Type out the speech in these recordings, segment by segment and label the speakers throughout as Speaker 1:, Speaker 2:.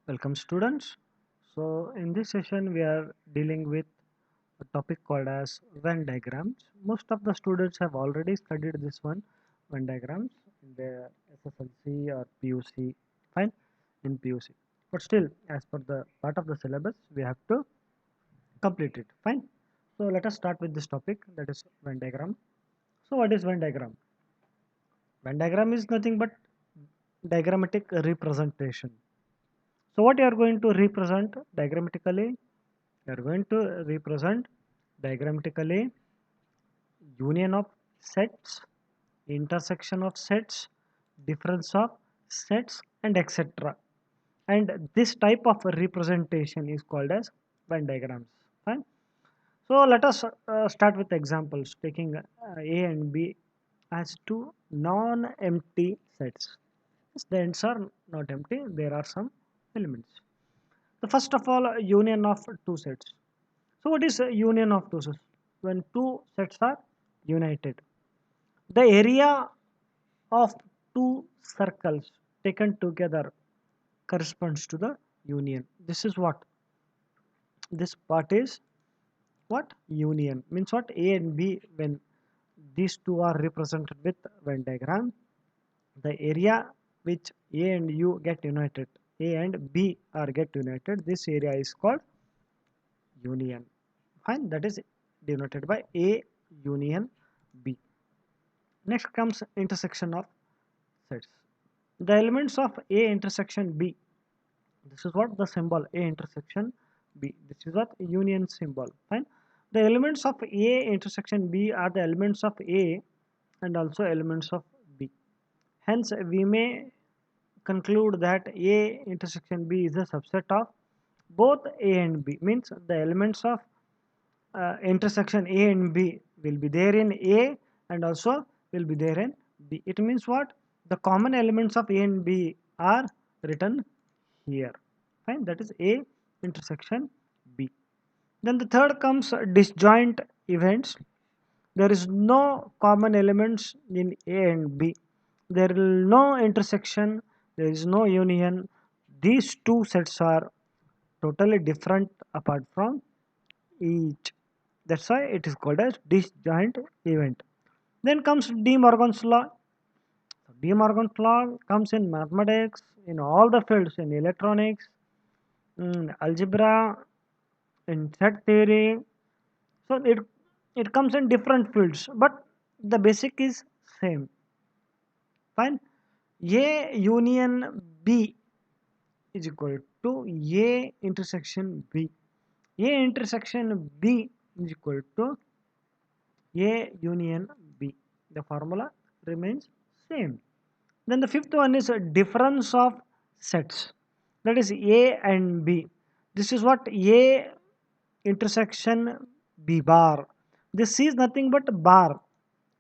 Speaker 1: Welcome students. So in this session we are dealing with a topic called as Venn diagrams. Most of the students have already studied this one, Venn diagrams, in their SSLC or PUC, fine, in PUC. But still, as per the part of the syllabus, we have to complete it, fine. So let us start with this topic, that is Venn diagram. So what is Venn diagram? Venn diagram is nothing but diagrammatic representation. So what you are going to represent diagrammatically? You are going to represent diagrammatically union of sets, intersection of sets, difference of sets, and etc. And this type of representation is called as Venn diagrams. Fine. So let us start with examples taking A and B as two non-empty sets. The ends are not empty. There are some elements. The first of all, union of two sets. So what is a union of two sets? When two sets are united, the area of two circles taken together corresponds to the union. This is what this part is. What union means? What A and B, when these two are represented with Venn diagram, the area which A and U get united, A and B are get united, this area is called union. Fine, that is denoted by A union B. Next comes intersection of sets. The elements of A intersection B, this is what the symbol A intersection B, this is what union symbol. Fine. The elements of A intersection B are the elements of A and also elements of B. Hence we may conclude that A intersection B is a subset of both A and B, means the elements of intersection A and B will be there in A and also will be there in B. It means what? The common elements of A and B are written here. Fine, that is A intersection B. Then the third comes disjoint events. There is no common elements in A and B. There is no intersection, there is no union. These two sets are totally different apart from each. That's why it is called as disjoint event. Then comes De Morgan's law. De Morgan's law comes in mathematics, in all the fields, in electronics, algebra, in set theory. So it comes in different fields, but the basic is same. Fine. A union B is equal to A intersection B. A intersection B is equal to A union B. The formula remains same. Then the fifth one is a difference of sets. That is A and B. This is what A intersection B bar. This is nothing but bar.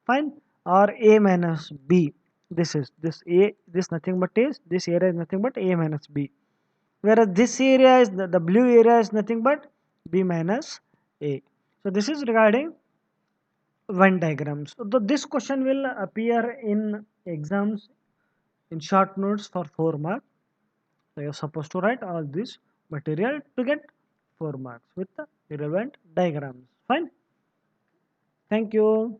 Speaker 1: Fine. Or A minus B. This is this A. This nothing but is this area is nothing but A minus B. Whereas this area is the blue area is nothing but B minus A. So this is regarding Venn diagrams. So this question will appear in exams in short notes for 4 marks. So you're supposed to write all this material to get 4 marks with the relevant diagrams. Fine. Thank you.